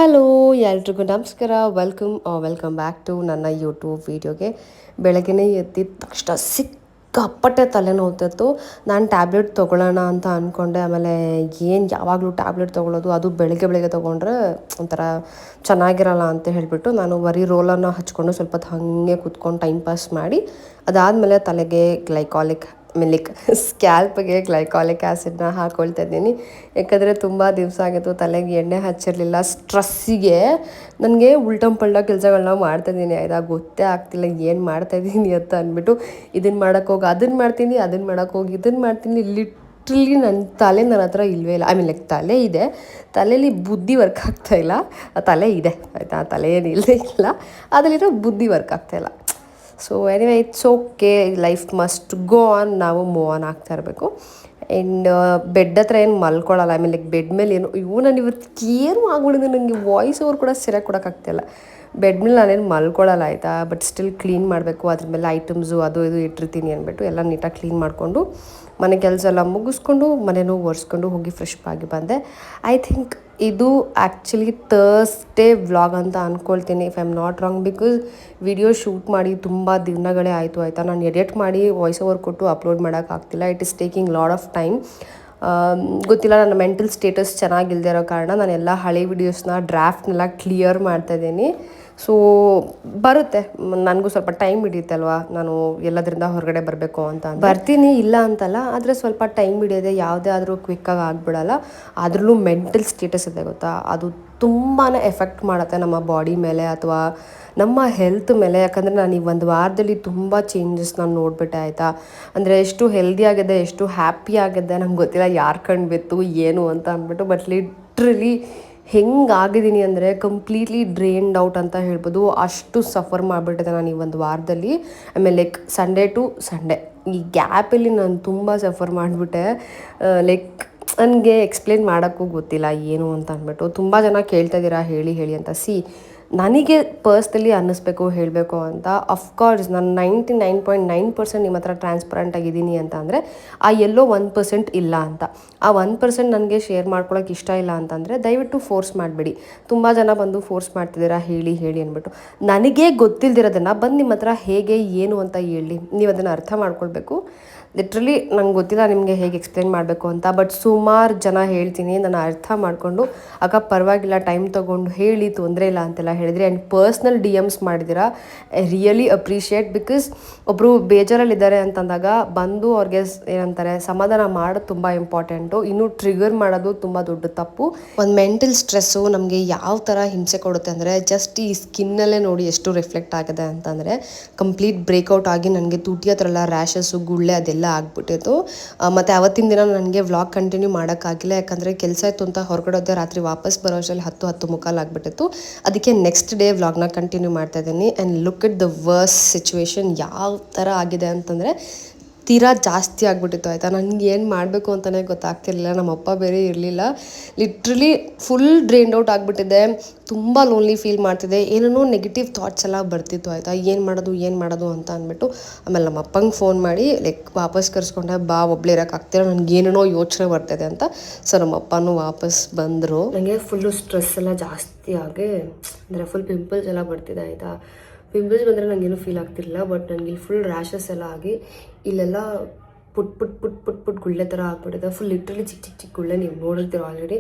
Hello, ಎಲ್ರಿಗೂ ನಮಸ್ಕಾರ. Welcome back to ನನ್ನ ಯೂಟ್ಯೂಬ್ ವೀಡಿಯೋಗೆ. ಬೆಳಗ್ಗೆನೇ ಎದ್ದಿದ ತಕ್ಷಣ ಸಿಕ್ಕಾಪಟ್ಟೆ ತಲೆನೋವ್ತಿತ್ತು. ನಾನು ಟ್ಯಾಬ್ಲೆಟ್ ತೊಗೊಳ್ಳೋಣ ಅಂತ ಅಂದ್ಕೊಂಡೆ. ಆಮೇಲೆ ಯಾವಾಗಲೂ ಟ್ಯಾಬ್ಲೆಟ್ ತೊಗೊಳ್ಳೋದು, ಅದು ಬೆಳಗ್ಗೆ ತೊಗೊಂಡ್ರೆ ಒಂಥರ ಚೆನ್ನಾಗಿರಲ್ಲ ಅಂತ ಹೇಳಿಬಿಟ್ಟು ನಾನು ಬರೀ ರೋಲನ್ನು ಹಚ್ಕೊಂಡು ಸ್ವಲ್ಪ ಹೊತ್ತು ಹಾಗೆ ಕೂತ್ಕೊಂಡು ಟೈಮ್ ಪಾಸ್ ಮಾಡಿ, ಅದಾದಮೇಲೆ ತಲೆಗೆ ಸ್ಕ್ಯಾಲ್ಪ್ಗೆ ಗ್ಲೈಕಾಲಿಕ್ ಆ್ಯಸಿಡ್ನ ಹಾಕ್ಕೊಳ್ತಾ ಇದ್ದೀನಿ. ಯಾಕಂದರೆ ತುಂಬ ದಿವಸ ಆಗಿತ್ತು ತಲೆಗೆ ಎಣ್ಣೆ ಹಚ್ಚಿರಲಿಲ್ಲ. ಸ್ಟ್ರೆಸ್ಸಿಗೆ ನನಗೆ ಉಲ್ಟಂ ಪಲ್ಟ ಕೆಲಸಗಳನ್ನ ಮಾಡ್ತಾಯಿದ್ದೀನಿ. ಆಯಿತಾ, ಗೊತ್ತೇ ಆಗ್ತಿಲ್ಲ ಏನು ಮಾಡ್ತಾಯಿದ್ದೀನಿ ಅಂತ ಅಂದ್ಬಿಟ್ಟು ಇದನ್ನು ಮಾಡೋಕ್ಕೋಗಿ ಅದನ್ನು ಮಾಡ್ತೀನಿ, ಅದನ್ನು ಮಾಡೋಕ್ಕೋಗಿ ಇದನ್ನು ಮಾಡ್ತೀನಿ. ಲಿಟ್ರಲಿ ನನ್ನ ಹತ್ರ ಇಲ್ಲವೇ ಇಲ್ಲ. ತಲೆ ಇದೆ, ತಲೆಯಲ್ಲಿ ಬುದ್ಧಿ ವರ್ಕ್ ಆಗ್ತಾಯಿಲ್ಲ. ತಲೆ ಇದೆ ಆಯಿತಾ, ತಲೆ ಏನು ಇಲ್ಲದೇ ಇಲ್ಲ, ಅದರಲ್ಲಿರೋ ಬುದ್ಧಿ ವರ್ಕ್ ಆಗ್ತಾಯಿಲ್ಲ. So anyway, it's okay, life must go on. ನಾವು ಮೂವ್ ಆನ್ ಆಗ್ತಾ ಇರಬೇಕು. ಆ್ಯಂಡ್ ಬೆಡ್ ಹತ್ರ ಏನು ಮಲ್ಕೊಳ್ಳಲ್ಲ. ಬೆಡ್ ಮೇಲೆ ನಾನು ಇವತ್ತು ಏನು ಆಗ್ಬಿಡಿದೆ, ನನಗೆ ವಾಯ್ಸ್ ಓವರ್ ಕೂಡ ಸರಿಯಾಗಿ ಕೊಡೋಕ್ಕಾಗ್ತಾಯಿಲ್ಲ. ಬೆಡ್ ಮೇಲೆ ನಾನೇನು ಮಲ್ಕೊಳ್ಳಲ್ಲ ಆಯಿತಾ, ಬಟ್ ಸ್ಟಿಲ್ ಕ್ಲೀನ್ ಮಾಡಬೇಕು. ಅದ್ರ ಮೇಲೆ ಐಟಮ್ಸು ಅದು ಇದು ಇಟ್ಟಿರ್ತೀನಿ ಅಂದ್ಬಿಟ್ಟು ಎಲ್ಲ ನೀಟಾಗಿ ಕ್ಲೀನ್ ಮಾಡಿಕೊಂಡು ಮನೆ ಕೆಲಸ ಎಲ್ಲ ಮುಗಿಸ್ಕೊಂಡು ಮನೆಯೂ ಒರೆಸ್ಕೊಂಡು ಹೋಗಿ ಫ್ರೆಶ್ ಆಗಿ ಬಂದೆ. ಐ ಥಿಂಕ್ ಇದು ಆ್ಯಕ್ಚುಲಿ ಥರ್ಸ್ಡೇ ವ್ಲಾಗ್ ಅಂತ ಅಂದ್ಕೊಳ್ತೀನಿ, if I am not wrong. Because video shoot ಮಾಡಿ ತುಂಬ ದಿನಗಳೇ ಆಯಿತು ಆಯಿತಾ. ನಾನು ಎಡಿಟ್ ಮಾಡಿ ವಾಯ್ಸ್ ಓವರ್ ಕೊಟ್ಟು ಅಪ್ಲೋಡ್ ಮಾಡೋಕ್ಕಾಗ್ತಿಲ್ಲ. It is taking lot of time. ಗೊತ್ತಿಲ್ಲ, ನನ್ನ ಮೆಂಟಲ್ ಸ್ಟೇಟಸ್ ಚೆನ್ನಾಗಿಲ್ಲದೆ ಇರೋ ಕಾರಣ ನಾನು ಎಲ್ಲ ಹಳೆ ವೀಡಿಯೋಸ್ನ ಡ್ರಾಫ್ಟ್ನೆಲ್ಲ ಕ್ಲಿಯರ್ ಮಾಡ್ತಾಯಿದ್ದೀನಿ. ಸೊ ಬರುತ್ತೆ, ನನಗೂ ಸ್ವಲ್ಪ ಟೈಮ್ ಹಿಡಿಯುತ್ತಲ್ವ, ನಾನು ಎಲ್ಲದರಿಂದ ಹೊರಗಡೆ ಬರಬೇಕು ಅಂತ ಬರ್ತೀನಿ, ಇಲ್ಲ ಅಂತಲ್ಲ. ಆದರೆ ಸ್ವಲ್ಪ ಟೈಮ್ ಹಿಡಿಯೋದೆ, ಯಾವುದೇ ಆದರೂ ಕ್ವಿಕ್ಕಾಗಿ ಆಗಿಬಿಡಲ್ಲ. ಆದ್ರೂ ಮೆಂಟಲ್ ಸ್ಟೇಟಸ್ ಇದೆ ಗೊತ್ತಾ, ಅದು ತುಂಬಾ ಎಫೆಕ್ಟ್ ಮಾಡುತ್ತೆ ನಮ್ಮ ಬಾಡಿ ಮೇಲೆ ಅಥವಾ ನಮ್ಮ ಹೆಲ್ತ್ ಮೇಲೆ. ಯಾಕಂದರೆ ನಾನು ಈ ಒಂದು ವಾರದಲ್ಲಿ ತುಂಬ ಚೇಂಜಸ್ ನಾನು ನೋಡಿಬಿಟ್ಟೆ ಆಯಿತಾ. ಅಂದರೆ ಎಷ್ಟು ಹೆಲ್ದಿ ಆಗಿದೆ, ಎಷ್ಟು ಹ್ಯಾಪಿ ಆಗಿದೆ, ನಂಗೆ ಗೊತ್ತಿಲ್ಲ ಯಾರು ಕಂಡುಬಿತ್ತು ಏನು ಅಂತ ಅಂದ್ಬಿಟ್ಟು. ಬಟ್ ಲಿಟ್ರಲಿ ಹೆಂಗಾಗಿದ್ದೀನಿ ಅಂದರೆ ಕಂಪ್ಲೀಟ್ಲಿ ಡ್ರೈನ್ಡ್ ಔಟ್ ಅಂತ ಹೇಳ್ಬೋದು. ಅಷ್ಟು ಸಫರ್ ಮಾಡಿಬಿಟ್ಟಿದೆ ನಾನು ಈ ಒಂದು ವಾರದಲ್ಲಿ. ಆಮೇಲೆ ಸಂಡೇ ಟು ಸಂಡೇ ಈ ಗ್ಯಾಪಲ್ಲಿ ನಾನು ತುಂಬ ಸಫರ್ ಮಾಡಿಬಿಟ್ಟೆ. ನನಗೆ ಎಕ್ಸ್ಪ್ಲೇನ್ ಮಾಡೋಕ್ಕೂ ಗೊತ್ತಿಲ್ಲ ಏನು ಅಂತ ಅಂದ್ಬಿಟ್ಟು. ತುಂಬ ಜನ ಕೇಳ್ತಾಯಿದ್ದೀರಾ ಹೇಳಿ ಅಂತ. ನನಗೆ ಪರ್ಸ್ನಲಿ ಅನ್ನಿಸ್ಬೇಕು ಹೇಳಬೇಕು ಅಂತ. ಅಫ್ಕೋರ್ಸ್ ನಾನು 99.9% ನಿಮ್ಮ ಹತ್ರ ಟ್ರಾನ್ಸ್ಪರೆಂಟ್ ಆಗಿದ್ದೀನಿ ಅಂತ ಅಂದರೆ ಆ ಎಲ್ಲೋ 1% ಇಲ್ಲ ಅಂತ. ಆ 1% ನನಗೆ ಶೇರ್ ಮಾಡ್ಕೊಳಕ್ಕೆ ಇಷ್ಟ ಇಲ್ಲ ಅಂತಂದರೆ ದಯವಿಟ್ಟು ಫೋರ್ಸ್ ಮಾಡಬೇಡಿ. ತುಂಬ ಜನ ಬಂದು ಫೋರ್ಸ್ ಮಾಡ್ತಿದ್ದೀರಾ ಹೇಳಿ ಅಂದ್ಬಿಟ್ಟು. ನನಗೆ ಗೊತ್ತಿಲ್ದಿರೋದನ್ನು ಬಂದು ನಿಮ್ಮ ಹತ್ರ ಹೇಗೆ ಏನು ಅಂತ ಹೇಳಿ, ನೀವು ಅದನ್ನು ಅರ್ಥ ಮಾಡ್ಕೊಳ್ಬೇಕು. ಲಿಟ್ರಲಿ ನಂಗೆ ಗೊತ್ತಿಲ್ಲ ನಿಮಗೆ ಹೇಗೆ ಎಕ್ಸ್ಪ್ಲೇನ್ ಮಾಡಬೇಕು ಅಂತ. ಬಟ್ ಸುಮಾರು ಜನ ಹೇಳ್ತೀನಿ, ನಾನು ಅರ್ಥ ಮಾಡಿಕೊಂಡು ಅಕ್ಕ ಪರವಾಗಿಲ್ಲ ಟೈಮ್ ತೊಗೊಂಡು ಹೇಳಿ, ತೊಂದರೆ ಇಲ್ಲ ಅಂತೆಲ್ಲ ಹೇಳಿದ್ರಿ. ಆ್ಯಂಡ್ ಪರ್ಸ್ನಲ್ DMs ಮಾಡಿದ್ದೀರಾ, ಐ ರಿಯಲಿ ಅಪ್ರಿಷಿಯೇಟ್. ಬಿಕಾಸ್ ಒಬ್ಬರು ಬೇಜಾರಲ್ಲಿದ್ದಾರೆ ಅಂತಂದಾಗ ಬಂದು ಅವ್ರಿಗೆ ಏನಂತಾರೆ ಸಮಾಧಾನ ಮಾಡೋದು ತುಂಬ ಇಂಪಾರ್ಟೆಂಟು. ಇನ್ನೂ ಟ್ರಿಗರ್ ಮಾಡೋದು ತುಂಬ ದೊಡ್ಡ ತಪ್ಪು. ಒಂದು ಮೆಂಟಲ್ ಸ್ಟ್ರೆಸ್ಸು ನಮಗೆ ಯಾವ ಥರ ಹಿಂಸೆ ಕೊಡುತ್ತೆ ಅಂದರೆ ಜಸ್ಟ್ ಈ ಸ್ಕಿನ್ನಲ್ಲೇ ನೋಡಿ ಎಷ್ಟು ರಿಫ್ಲೆಕ್ಟ್ ಆಗಿದೆ ಅಂತಂದರೆ ಕಂಪ್ಲೀಟ್ ಬ್ರೇಕ್ಔಟ್ ಆಗಿ ನನಗೆ ತುಟಿ ಹತ್ರ ಎಲ್ಲ ರ್ಯಾಷಸ್ಸು, ಗುಳ್ಳೆ ಅದೆಲ್ಲ ಆಗ್ಬಿಟ್ಟಿತ್ತು. ಮತ್ತು ಅವತ್ತಿನ ದಿನ ನನಗೆ ವ್ಲಾಗ್ ಕಂಟಿನ್ಯೂ ಮಾಡೋಕ್ಕಾಗಿಲ್ಲ. ಯಾಕಂದರೆ ಕೆಲಸ ಇತ್ತು ಅಂತ ಹೊರಗಡೆ ಹೋದೆ. ರಾತ್ರಿ ವಾಪಸ್ ಬರೋ ಅಷ್ಟರಲ್ಲಿ 10:15 ಆಗಿಬಿಟ್ಟಿತ್ತು. ಅದಕ್ಕೆ ನೆಕ್ಸ್ಟ್ ಡೇ ವ್ಲಾಗ್ನ ಕಂಟಿನ್ಯೂ ಮಾಡ್ತಾಯಿದ್ದೀನಿ. And look at the worst situation ಯಾವ ಥರ ಆಗಿದೆ ಅಂತಂದರೆ ತೀರಾ ಜಾಸ್ತಿ ಆಗಿಬಿಟ್ಟಿತ್ತು ಆಯಿತಾ. ನನಗೆ ಏನು ಮಾಡಬೇಕು ಅಂತಲೇ ಗೊತ್ತಾಗ್ತಿರ್ಲಿಲ್ಲ. ನಮ್ಮ ಅಪ್ಪ ಬೇರೆ ಇರಲಿಲ್ಲ. ಲಿಟ್ರಲಿ ಫುಲ್ ಡ್ರೈನ್ಡ್ ಔಟ್ ಆಗಿಬಿಟ್ಟಿದೆ. ತುಂಬ ಲೋನ್ಲಿ ಫೀಲ್ ಮಾಡ್ತಿದ್ದೆ. ಏನೇನೋ ನೆಗೆಟಿವ್ ಥಾಟ್ಸ್ ಎಲ್ಲ ಬರ್ತಿತ್ತು ಆಯಿತಾ. ಏನು ಮಾಡೋದು ಅಂತ ಅಂದ್ಬಿಟ್ಟು ಆಮೇಲೆ ನಮ್ಮ ಅಪ್ಪಂಗೆ ಫೋನ್ ಮಾಡಿ ವಾಪಸ್ ಕರ್ಸ್ಕೊಂಡೆ. ಬಾ, ಒಬ್ಬಳೇ ಇರೋಕ್ಕಾಗ್ತಿಲ್ಲ, ನನಗೆ ಏನೇನೋ ಯೋಚನೆ ಬರ್ತಿದೆ ಅಂತ. ಸೊ ನಮ್ಮ ಅಪ್ಪನೂ ವಾಪಸ್ ಬಂದರು. ನನಗೆ ಫುಲ್ಲು ಸ್ಟ್ರೆಸ್ ಎಲ್ಲ ಜಾಸ್ತಿ ಆಗಿ ಅಂದರೆ ಫುಲ್ ಪಿಂಪಲ್ಸ್ ಎಲ್ಲ ಬರ್ತಿದೆ ಆಯಿತಾ. ಪಿಂಪಲ್ಸ್ ಬಂದರೆ ನನಗೇನು ಫೀಲ್ ಆಗ್ತಿರಲಿಲ್ಲ. ಬಟ್ ನನಗೆ ಇಲ್ಲಿ ಫುಲ್ ರ್ಯಾಷಸ್ ಎಲ್ಲ ಆಗಿ ಇಲ್ಲೆಲ್ಲ ಪುಟ್ ಗುಳ್ಳೆ ಥರ ಆಗ್ಬಿಟ್ಟಿದೆ. ಫುಲ್ ಲಿಟ್ರಲಿ ಚಿಕ್ಕ ಗುಳ್ಳೆ, ನೀವು ನೋಡಿರ್ತೀರ ಆಲ್ರೆಡಿ.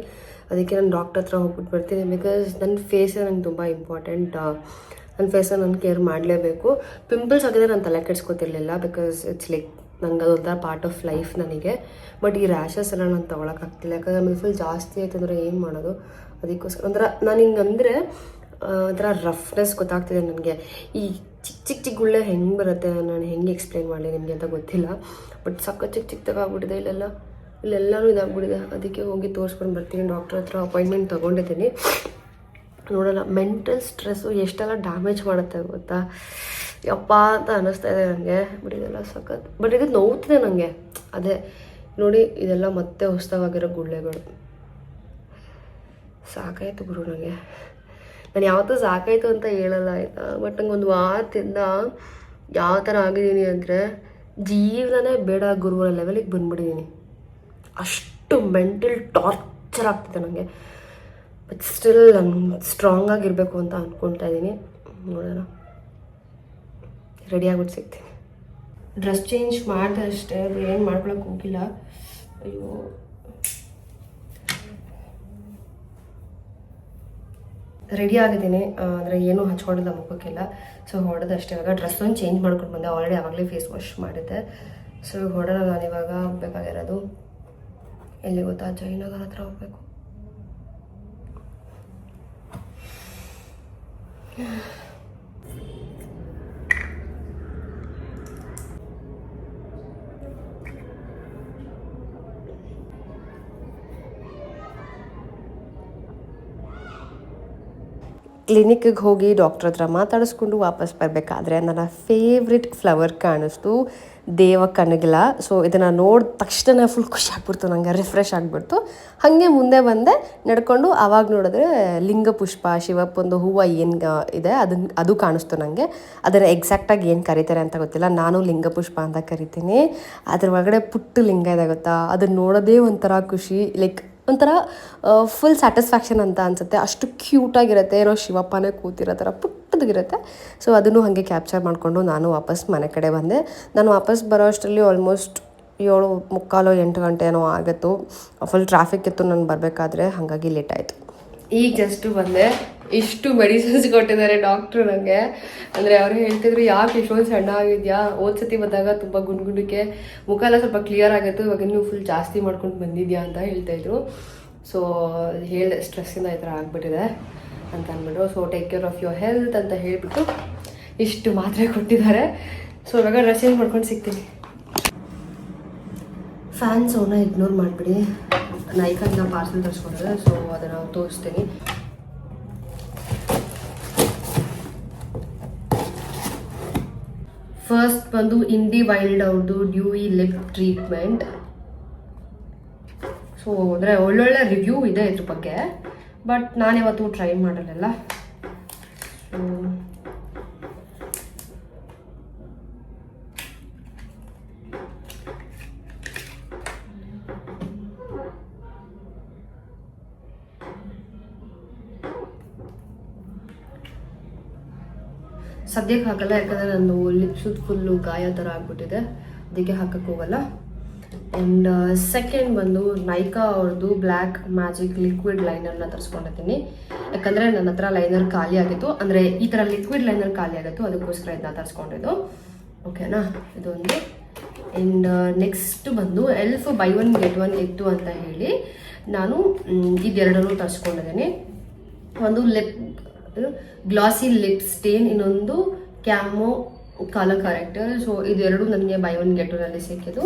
ಅದಕ್ಕೆ ನಾನು ಡಾಕ್ಟರ್ ಹತ್ರ ಹೋಗ್ಬಿಟ್ಟು ಬರ್ತೀನಿ. ಬಿಕಾಸ್ ನನ್ನ ಫೇಸೇ ನಂಗೆ ತುಂಬ ಇಂಪಾರ್ಟೆಂಟ್. ನನ್ನ ಫೇಸನ್ನು ನಾನು ಕೇರ್ ಮಾಡಲೇಬೇಕು. ಪಿಂಪಲ್ಸ್ ಆಗಿದ್ರೆ ನಾನು ತಲೆ ಕೆಡ್ಸ್ಕೊತಿರ್ಲಿಲ್ಲ. ಬಿಕಾಸ್ ಇಟ್ಸ್ ನಂಗೆ ಅದೊಂಥರ ಪಾರ್ಟ್ ಆಫ್ ಲೈಫ್ ನನಗೆ. ಬಟ್ ಈ ರ್ಯಾಷಸ್ ಎಲ್ಲ ನಾನು ತೊಗೊಳಕ್ಕಾಗ್ತಿಲ್ಲ. ಯಾಕಂದರೆ ಆಮೇಲೆ ಫುಲ್ ಜಾಸ್ತಿ ಆಯ್ತು ಅಂದರೆ ಏನು ಮಾಡೋದು. ಅದಕ್ಕೋಸ್ಕರ ಒಂಥರ ನಾನು ಹಿಂಗಂದರೆ ಒಂಥರ ರಫ್ನೆಸ್ ಗೊತ್ತಾಗ್ತಿದೆ ನನಗೆ. ಈ ಚಿಕ್ಕ ಗುಳ್ಳೆ ಹೆಂಗೆ ಬರುತ್ತೆ, ನಾನು ಹೆಂಗೆ ಎಕ್ಸ್ಪ್ಲೇನ್ ಮಾಡಲಿ ನಿಮಗೆ ಅಂತ ಗೊತ್ತಿಲ್ಲ. ಬಟ್ ಸಕ್ಕ ಚಿಕ್ಕದಾಗ್ಬಿಟ್ಟಿದೆ. ಇಲ್ಲೆಲ್ಲನೂ ಇದಾಗ್ಬಿಟ್ಟಿದೆ. ಅದಕ್ಕೆ ಹೋಗಿ ತೋರಿಸ್ಕೊಂಡು ಬರ್ತೀನಿ. ಡಾಕ್ಟ್ರ್ ಹತ್ರ ಅಪಾಯಿಂಟ್ಮೆಂಟ್ ತೊಗೊಂಡಿದ್ದೀನಿ. ನೋಡೋಣ. ಮೆಂಟಲ್ ಸ್ಟ್ರೆಸ್ಸು ಎಷ್ಟೆಲ್ಲ ಡ್ಯಾಮೇಜ್ ಮಾಡುತ್ತೆ ಗೊತ್ತಾ, ಯಪ್ಪ ಅಂತ ಅನ್ನಿಸ್ತಾ ಇದೆ ನನಗೆ. ಬಟ್ ಇದೆಲ್ಲ ಸಖತ್. ಬಟ್ ಇದು ನೋವ್ತಿದೆ ನನಗೆ. ಅದೇ ನೋಡಿ, ಇದೆಲ್ಲ ಮತ್ತೆ ಹೊಸದಾಗಿರೋ ಗುಳ್ಳೆಗಳು. ಸಾಕಾಯಿತು ಗುರು ನನಗೆ. ನಾನು ಯಾವತ್ತೂ ಸಾಕಾಯಿತು ಅಂತ ಹೇಳಲ್ಲ ಆಯಿತಾ. ಬಟ್ ನಂಗೆ ಒಂದು ವಾರದಿಂದ ಯಾವ ಥರ ಆಗಿದ್ದೀನಿ ಅಂದರೆ ಜೀವನನೇ ಬೇಡ ಗುರುಗಳ ಲೆವೆಲಿಗೆ ಬಂದ್ಬಿಟ್ಟಿದ್ದೀನಿ. ಅಷ್ಟು ಮೆಂಟಲ್ ಟಾರ್ಚರ್ ಆಗ್ತಿದೆ ನನಗೆ. ಬಟ್ ಸ್ಟಿಲ್ ನಾನು ಸ್ಟ್ರಾಂಗ್ ಆಗಿರಬೇಕು ಅಂತ ಅಂದ್ಕೊಳ್ತಾ ಇದ್ದೀನಿ. ನೋಡೋಣ, ರೆಡಿ ಆಗ್ಬಿಟ್ಟು ಸಿಗ್ತೀನಿ. ಡ್ರೆಸ್ ಚೇಂಜ್ ಮಾಡಿದೆ ಅಷ್ಟೇ, ಏನು ಮಾಡ್ಕೊಳಕ್ಕೆ ಹೋಗಿಲ್ಲ. ಅಯ್ಯೋ, ರೆಡಿ ಆಗಿದ್ದೀನಿ, ಅಂದರೆ ಏನೂ ಹಚ್ಕೊಂಡಿಲ್ಲ ಮುಖಕ್ಕೆಲ್ಲ. ಸೊ ಹೊಡೆದು ಅಷ್ಟೇ. ಇವಾಗ ಡ್ರೆಸ್ ಒಂದು ಚೇಂಜ್ ಮಾಡ್ಕೊಂಡು ಬಂದೆ. ಆಲ್ರೆಡಿ ಆವಾಗಲೇ ಫೇಸ್ ವಾಶ್ ಮಾಡಿದ್ದೆ. ಸೊ ಹೊಡೆದ ನಾನಿವಾಗ ಹೋಗ್ಬೇಕಾಗಿರೋದು ಎಲ್ಲಿ ಗೊತ್ತಾ, ಜಯನಗರ ಹತ್ರ ಹೋಗ್ಬೇಕು. ಕ್ಲಿನಿಕ್ಕಿಗೆ ಹೋಗಿ ಡಾಕ್ಟ್ರ್ ಹತ್ರ ಮಾತಾಡಿಸ್ಕೊಂಡು ವಾಪಸ್ ಬರಬೇಕಾದ್ರೆ ನನ್ನ ಫೇವ್ರೆಟ್ ಫ್ಲವರ್ ಕಾಣಿಸ್ತು, ದೇವ ಕನಗಲ. ಸೊ ಇದನ್ನು ನೋಡಿದ ತಕ್ಷಣ ಫುಲ್ ಖುಷಿ ಆಗ್ಬಿಡ್ತು, ನನಗೆ ರಿಫ್ರೆಶ್ ಆಗಿಬಿಡ್ತು. ಹಾಗೆ ಮುಂದೆ ಬಂದೆ ನಡ್ಕೊಂಡು. ಆವಾಗ ನೋಡಿದ್ರೆ ಲಿಂಗಪುಷ್ಪ, ಶಿವಪ್ಪಂದು ಹೂವು ಏನು ಇದೆ ಅದು ಕಾಣಿಸ್ತು ನನಗೆ. ಅದನ್ನು ಎಕ್ಸಾಕ್ಟಾಗಿ ಏನು ಕರೀತಾರೆ ಅಂತ ಗೊತ್ತಿಲ್ಲ, ನಾನು ಲಿಂಗಪುಷ್ಪ ಅಂತ ಕರಿತೀನಿ. ಅದ್ರ ಒಳಗಡೆ ಪುಟ್ಟ ಲಿಂಗ ಇದೆ ಗೊತ್ತಾ, ಅದನ್ನು ನೋಡೋದೇ ಒಂಥರ ಖುಷಿ, ಲೈಕ್ ಒಂಥರ ಫುಲ್ ಸ್ಯಾಟಿಸ್ಫ್ಯಾಕ್ಷನ್ ಅಂತ ಅನಿಸುತ್ತೆ. ಅಷ್ಟು ಕ್ಯೂಟಾಗಿರುತ್ತೆ, ಏನೋ ಶಿವಪ್ಪನೇ ಕೂತಿರೋ ಥರ ಪುಟ್ಟದಾಗಿರುತ್ತೆ. ಸೊ ಅದನ್ನು ಹಾಗೆ ಕ್ಯಾಪ್ಚರ್ ಮಾಡಿಕೊಂಡು ನಾನು ವಾಪಸ್ ಮನೆ ಕಡೆ ಬಂದೆ. ನಾನು ವಾಪಸ್ ಬರೋ ಅಷ್ಟರಲ್ಲಿ ಆಲ್ಮೋಸ್ಟ್ 7:45 8 ಗಂಟೆ ಏನೋ ಆಗಿತ್ತು. ಫುಲ್ ಟ್ರಾಫಿಕ್ ಇತ್ತು ನಾನು ಬರಬೇಕಾದ್ರೆ, ಹಾಗಾಗಿ ಲೇಟ್ ಆಯಿತು. ಈಗ ಜಸ್ಟು ಬಂದೆ. ಇಷ್ಟು ಮೆಡಿಸಿನ್ಸ್ ಕೊಟ್ಟಿದ್ದಾರೆ ಡಾಕ್ಟ್ರು ನನಗೆ. ಅಂದರೆ ಅವರು ಹೇಳ್ತಿದ್ರು, ಯಾಕೆ ಇಷ್ಟೊಂದು ಸಣ್ಣ ಆಗಿದೆಯಾ, ಸತಿ ಬಂದಾಗ ತುಂಬ ಗುಂಡ್ಗುಂಡಕ್ಕೆ ಮುಖ ಎಲ್ಲ ಸ್ವಲ್ಪ ಕ್ಲಿಯರ್ ಆಗಿತ್ತು, ಇವಾಗ ನೀವು ಫುಲ್ ಜಾಸ್ತಿ ಮಾಡ್ಕೊಂಡು ಬಂದಿದ್ಯಾ ಅಂತ ಹೇಳ್ತಾಯಿದ್ರು. ಸೊ ಹೇಳಿದೆ, ಸ್ಟ್ರೆಸ್ಸಿಂದ ಈ ಥರ ಆಗಿಬಿಟ್ಟಿದೆ ಅಂತ ಅಂದ್ಬಿಟ್ಟು. So take care of your health ಅಂತ ಹೇಳಿಬಿಟ್ಟು ಇಷ್ಟು ಮಾತ್ರೆ ಕೊಟ್ಟಿದ್ದಾರೆ. ಸೊ ಇವಾಗ ಡ್ರೆಸ್ ಚೇಂಜ್ ಮಾಡ್ಕೊಂಡು ಸಿಗ್ತೀನಿ. ಫ್ಯಾನ್ ಸೌಂಡ್ನ ಇಗ್ನೋರ್ ಮಾಡಿಬಿಡಿ. ನೈಕಾಯಿಂದ ಪಾರ್ಸೆಲ್ ತರಿಸ್ಕೊಂಡಿದೆ, ಸೊ ಅದನ್ನು ತೋರಿಸ್ತೀನಿ. ಫಸ್ಟ್ ಬಂದು ಇಂಡಿ ವೈಲ್ಡ್ ಅವ್ರದ್ದು ಡ್ಯೂಯಿ ಲಿಪ್ ಟ್ರೀಟ್ಮೆಂಟ್. ಸೊ ಅಂದರೆ ಒಳ್ಳೊಳ್ಳೆ ರಿವ್ಯೂ ಇದೆ ಇದ್ರ ಬಗ್ಗೆ, ಬಟ್ ನಾನಿವತ್ತು ಟ್ರೈ ಮಾಡಲಿಲ್ಲ. ಸದ್ಯಕ್ಕೆ ಹಾಕಲ್ಲ, ಯಾಕಂದರೆ ನನ್ನ ಲಿಪ್ಸು ಫುಲ್ಲು ಗಾಯ ಥರ ಆಗ್ಬಿಟ್ಟಿದೆ, ಅದಕ್ಕೆ ಹಾಕಕ್ಕೆ ಹೋಗಲ್ಲ. ಆ್ಯಂಡ್ ಸೆಕೆಂಡ್ ಬಂದು ನೈಕಾ ಅವ್ರದ್ದು ಬ್ಲ್ಯಾಕ್ ಮ್ಯಾಜಿಕ್ ಲಿಕ್ವಿಡ್ ಲೈನರ್ನ ತರಿಸ್ಕೊಂಡಿದ್ದೀನಿ. ಯಾಕಂದರೆ ನನ್ನ ಹತ್ರ ಲೈನರ್ ಖಾಲಿ ಆಗಿತ್ತು, ಅಂದರೆ ಈ ಥರ ಲಿಕ್ವಿಡ್ ಲೈನರ್ ಖಾಲಿ ಆಗಿತ್ತು, ಅದಕ್ಕೋಸ್ಕರ ಇದನ್ನ ತರಿಸ್ಕೊಂಡಿದ್ದು. ಓಕೆನಾ, ಇದೊಂದು. ಆ್ಯಂಡ್ ನೆಕ್ಸ್ಟ್ ಬಂದು ಎಲ್ಫ್ ಬೈ 1 get 1 ಇತ್ತು ಅಂತ ಹೇಳಿ ನಾನು ಇದೆರಡನ್ನೂ ತರಿಸ್ಕೊಂಡಿದ್ದೀನಿ. ಒಂದು ಗ್ಲಾಸಿ ಲಿಪ್ ಸ್ಟೇನ್, ಇನ್ನೊಂದು ಕ್ಯಾಮೋ ಕಲರ್ ಕರೆಕ್ಟರ್. ಸೊ ಇದೆರಡು ನನಗೆ ಬೈ 1 get 1 ಸಿಕ್ಕಿದ್ದು.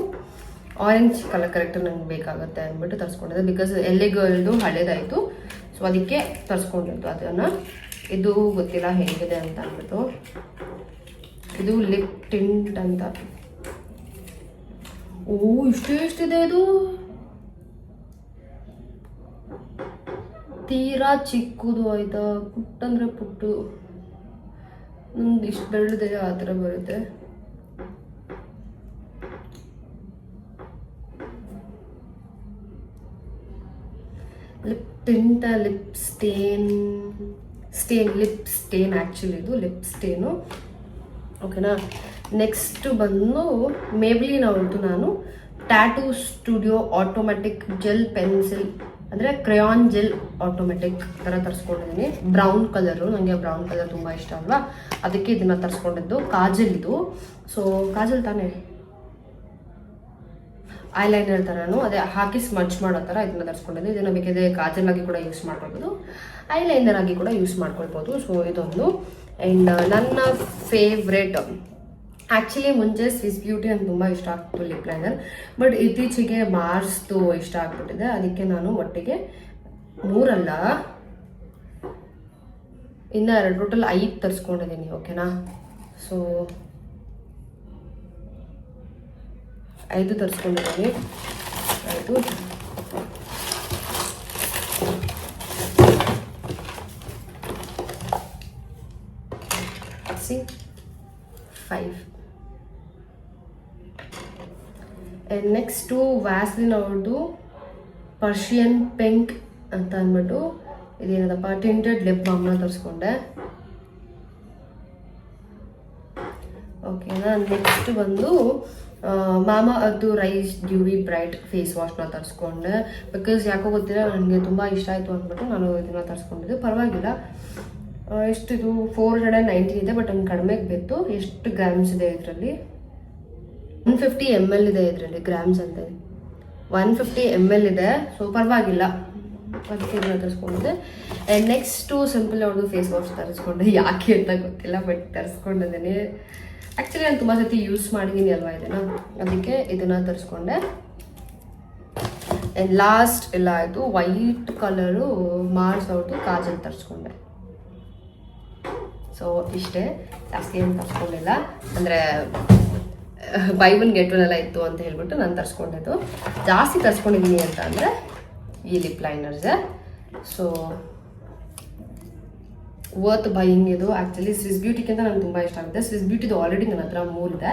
ಆರೆಂಜ್ ಕಲರ್ ಕರೆಕ್ಟರ್ ನನಗೆ ಬೇಕಾಗುತ್ತೆ ಅಂದ್ಬಿಟ್ಟು ತರಿಸ್ಕೊಂಡಿದ್ದೆ, ಬಿಕಾಸ್ ಎಲ್ಲಿ ಗರ್ಲ್ದು ಹಳೇದಾಯಿತು, ಸೊ ಅದಕ್ಕೆ ತರಿಸ್ಕೊಂಡಿದ್ದು ಅದನ್ನು. ಇದು ಗೊತ್ತಿಲ್ಲ ಹೇಗಿದೆ ಅಂತ ಅಂದ್ಬಿಟ್ಟು. ಇದು ಲಿಪ್ ಟಿಂಟ್ ಅಂತ. ಓ, ಎಷ್ಟಿದೆ ಇದು, ತೀರಾ ಚಿಕ್ಕದು ಆಯಿತಾ, ಪುಟ್ಟಂದರೆ ಪುಟ್ಟು, ನಂಗೆ ಇಷ್ಟು ಬೆಳೆದಿದೆ ಆ ಥರ ಬರುತ್ತೆ. Lip tint, lip stain lip stain actually ಇದು ಲಿಪ್ ಸ್ಟೇನು. ಓಕೆನಾ. ನೆಕ್ಸ್ಟ್ ಬಂದು ಮೇಬ್ಲಿನ್ ಅವ್ರದ್ದು ನಾನು tattoo studio automatic gel pencil, ಅಂದರೆ ಕ್ರಯಾನ್ ಜೆಲ್ ಆಟೋಮೆಟಿಕ್ ಥರ ತರಿಸ್ಕೊಂಡಿದ್ದೀನಿ. ಬ್ರೌನ್ ಕಲರು, ನನಗೆ ಬ್ರೌನ್ ಕಲರ್ ತುಂಬ ಇಷ್ಟ ಅಲ್ವಾ, ಅದಕ್ಕೆ ಇದನ್ನು ತರಿಸ್ಕೊಂಡಿದ್ದು. ಕಾಜಲ್ ಇದು. ಸೊ ಕಾಜಲ್ ತಾನೇ, ಐಲೈನರ್ ಥರನೂ ಅದೇ ಹಾಕಿ ಸ್ಮಡ್ಜ್ ಮಾಡೋ ಥರ ಇದನ್ನು ತರಿಸ್ಕೊಂಡಿದ್ದು. ಇದನ್ನು ಬೇಕಿದ್ರೆ ಕಾಜಲ್ ಆಗಿ ಕೂಡ ಯೂಸ್ ಮಾಡ್ಕೊಳ್ಬೋದು, ಐಲೈನರ್ ಆಗಿ ಕೂಡ ಯೂಸ್ ಮಾಡ್ಕೊಳ್ಬೋದು. ಸೊ ಇದೊಂದು. ಆ್ಯಂಡ್ ನನ್ನ ಫೇವ್ರೆಟ್ ಆ್ಯಕ್ಚುಲಿ ಮುಂಚೆ ಸ್ವಿಸ್ ಬ್ಯೂಟಿ ಅಂತ ತುಂಬ ಇಷ್ಟ ಆಗ್ತಿತ್ತು ಲಿಪ್ ಲೈನರ್, ಬಟ್ ಇತ್ತೀಚೆಗೆ ಮಾರ್ಸ್ದು ಇಷ್ಟ ಆಗ್ಬಿಟ್ಟಿದೆ. ಅದಕ್ಕೆ ನಾನು ಒಟ್ಟಿಗೆ 3 ಅಲ್ಲ, ಇನ್ನು 2, ಟೋಟಲ್ 5 ತರಿಸ್ಕೊಂಡಿದ್ದೀನಿ. ಓಕೆನಾ. ಸೊ 5 ತರಿಸ್ಕೊಂಡಿದ್ದೀನಿ. 5 5. ನೆಕ್ಸ್ಟು ವ್ಯಾಸ್ಲಿನ್ ಅವ್ರದ್ದು ಪರ್ಷಿಯನ್ ಪಿಂಕ್ ಅಂತ ಅಂದ್ಬಿಟ್ಟು ಇದೇನದಪ್ಪ ಟಿಂಟೆಡ್ ಲಿಪ್ ಬಾಮ್ನ ತರಿಸ್ಕೊಂಡೆ. ಓಕೆನಾ. ನೆಕ್ಸ್ಟ್ ಬಂದು ಮಾಮಾ ಅದು ರೈಸ್ ಡ್ಯೂರಿ ಬ್ರೈಟ್ ಫೇಸ್ ವಾಶ್ನ ತರಿಸ್ಕೊಂಡೆ. ಬಿಕಾಸ್ ಯಾಕೋ ಗೊತ್ತಿಲ್ಲ, ನನಗೆ ತುಂಬ ಇಷ್ಟ ಆಯಿತು ಅಂದ್ಬಿಟ್ಟು ನಾನು ಇದನ್ನು ತರಿಸ್ಕೊಂಡಿದ್ದೆ. ಪರವಾಗಿಲ್ಲ. ಎಷ್ಟಿದು 419 ಇದೆ, ಬಟ್ ನಂಗೆ ಕಡಿಮೆಗೆ ಬಿತ್ತು. ಎಷ್ಟು ಗ್ರಾಮ್ಸ್ ಇದೆ ಇದರಲ್ಲಿ? 150 ml ಇದೆ ಇದರಲ್ಲಿ, ಗ್ರಾಮ್ಸ್ ಅಂತ 150 ml ಇದೆ. ಸೊ ಪರವಾಗಿಲ್ಲ, ಅದಕ್ಕೆ ಇದನ್ನು ತರಿಸ್ಕೊಂಡಿದ್ದೆ. ಆ್ಯಂಡ್ ನೆಕ್ಸ್ಟು ಸಿಂಪಲ್ ಅವ್ರದ್ದು ಫೇಸ್ ವಾಶ್ ತರಿಸ್ಕೊಂಡೆ. ಯಾಕೆ ಅಂತ ಗೊತ್ತಿಲ್ಲ, ಬಟ್ ತರಿಸ್ಕೊಂಡಿದ್ದೀನಿ. ಆ್ಯಕ್ಚುಲಿ ನಾನು ತುಂಬ ಸತಿ ಯೂಸ್ ಮಾಡಿದ್ದೀನಿ ಅಲ್ವಾ ಇದನ್ನು, ಅದಕ್ಕೆ ಇದನ್ನು ತರಿಸ್ಕೊಂಡೆ. ಆ್ಯಂಡ್ ಲಾಸ್ಟ್ ಎಲ್ಲ ಆಯಿತು, ವೈಟ್ ಕಲರು ಮಾರ್ಸ್ ಅವ್ರದ್ದು ಕಾಜಲ್ ತರಿಸ್ಕೊಂಡೆ. ಸೊ ಇಷ್ಟೇ, ಜಾಸ್ತಿ ಏನು ತರಿಸ್ಕೊಂಡಿಲ್ಲ. ಅಂದರೆ ಬೈ ಒನ್ ಗೆಟ್ ಒನ್ ಎಲ್ಲ ಇತ್ತು ಅಂತ ಹೇಳ್ಬಿಟ್ಟು ನಾನು ತರಿಸ್ಕೊಂಡಿದ್ದು. ಜಾಸ್ತಿ ತರಿಸ್ಕೊಂಡಿದ್ದೀನಿ ಅಂತ ಅಂದರೆ ಈ ಲಿಪ್ ಲೈನರ್ಸೇ. ಸೊ ವರ್ತ್ ಬೈಯಿಂಗ್ ಇದು. ಆ್ಯಕ್ಚುಲಿ ಸ್ವಿಸ್ ಬ್ಯೂಟಿಗಿಂತ ನನಗೆ ತುಂಬ ಇಷ್ಟ ಆಗುತ್ತೆ. ಸ್ವಿಸ್ ಬ್ಯೂಟಿದು ಆಲ್ರೆಡಿ ನನ್ನ ಹತ್ರ 3 ಇದೆ,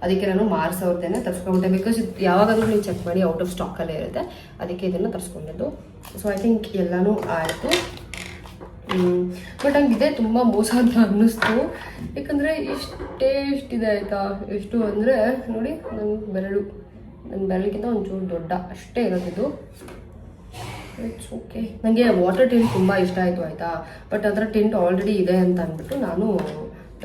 ಅದಕ್ಕೆ ನಾನು ಮಾರ್ಸ್ ಅವ್ರದ್ದೇನೆ ತರಿಸ್ಕೊಂಡೆ. ಬಿಕಾಸ್ ಇದು ಯಾವಾಗಾದ್ರೂ ನೀವು ಚೆಕ್ ಮಾಡಿ ಔಟ್ ಆಫ್ ಸ್ಟಾಕಲ್ಲೇ ಇರುತ್ತೆ, ಅದಕ್ಕೆ ಇದನ್ನು ತರಿಸ್ಕೊಂಡಿದ್ದು. ಸೊ ಐ ಥಿಂಕ್ ಎಲ್ಲನೂ ಆಯಿತು. ಬಟ್ ನಂಗೆ ಇದೇ ತುಂಬ ಮೋಸ ಅಂತ ಅನ್ನಿಸ್ತು. ಯಾಕಂದರೆ ಎಷ್ಟಿದೆ ಆಯಿತಾ. ಎಷ್ಟು ಅಂದರೆ ನೋಡಿ, ನನ್ನ ಬೆರಳಿಗಿಂತ ಒಂಚೂರು ದೊಡ್ಡ ಅಷ್ಟೇ ಇರೋದಿದ್ದು. It's okay. ನನಗೆ ವಾಟರ್ ಟಿಂಟ್ ತುಂಬ ಇಷ್ಟ ಆಯಿತು ಆಯಿತಾ. ಬಟ್ ಅದರ ಟಿಂಟ್ ಆಲ್ರೆಡಿ ಇದೆ ಅಂತ ಅಂದ್ಬಿಟ್ಟು ನಾನು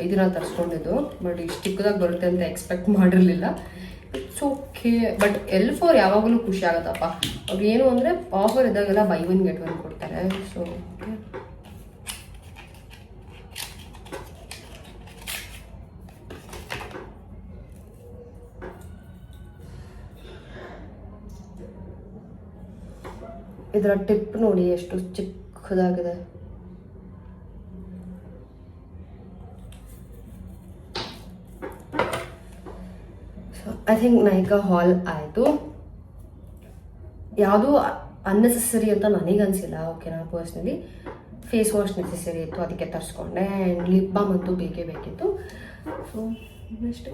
ಇದನ್ನು ತರಿಸ್ಕೊಂಡಿದ್ದು. ಬಟ್ ಇಷ್ಟು ಚಿಕ್ಕದಾಗಿ ಬರುತ್ತೆ ಅಂತ ಎಕ್ಸ್ಪೆಕ್ಟ್ ಮಾಡಿರಲಿಲ್ಲ. It's okay. ಬಟ್ L4 ಯಾವಾಗಲೂ ಖುಷಿ ಆಗುತ್ತಪ್ಪ. ಅವ್ರು ಏನು ಅಂದರೆ ಆಫರ್ ಇದ್ದಾಗೆಲ್ಲ ಬೈ ಒನ್ ಗೆಟ್ ಒನ್ ಕೊಡ್ತಾರೆ. ಸೊ ಇದರ ಟಿಪ್ ನೋಡಿ ಎಷ್ಟು ಚಿಕ್ಕದಾಗಿದೆ. ಸೊ ಐ ಥಿಂಕ್ ನೈಕಾ ಹಾಲ್ ಆಯಿತು. ಯಾವುದೂ ಅನ್ನೆಸೆಸರಿ ಅಂತ ನನಗನ್ಸಿಲ್ಲ. ಓಕೆನಾ. ಪರ್ಸ್ನಲಿ ಫೇಸ್ ವಾಶ್ ನೆಸೆಸರಿ ಇತ್ತು, ಅದಕ್ಕೆ ತರಿಸ್ಕೊಂಡೆ. ಆ್ಯಂಡ್ ಲಿಪ್ ಬಾಮ್ ಅಂತೂ ಬೇಕೇ ಬೇಕಿತ್ತು. ಸೊ ಅಷ್ಟೇ.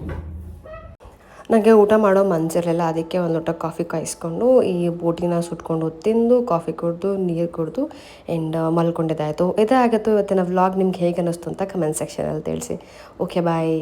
ನನಗೆ ಊಟ ಮಾಡೋ ಮನಸ್ಸಿರಲಿಲ್ಲ, ಅದಕ್ಕೆ ಒಂದು ಲೋಟ ಕಾಫಿ ಕಾಯಿಸ್ಕೊಂಡು ಈ ಬೋಟಿನ ಸುಟ್ಕೊಂಡು ತಿಂದು ಕಾಫಿ ಕುಡಿದು ನೀರು ಕುಡಿದು ಆ್ಯಂಡ್ ಮಲ್ಕೊಂಡಿದ್ದಾಯಿತು. ಇದೇ ಆಗಿತ್ತು ಇವತ್ತಿನ ವ್ಲಾಗ್. ನಿಮ್ಗೆ ಹೇಗೆ ಅನ್ನಿಸ್ತು ಅಂತ ಕಮೆಂಟ್ ಸೆಕ್ಷನಲ್ಲಿ ತಿಳಿಸಿ. ಓಕೆ, ಬಾಯ್.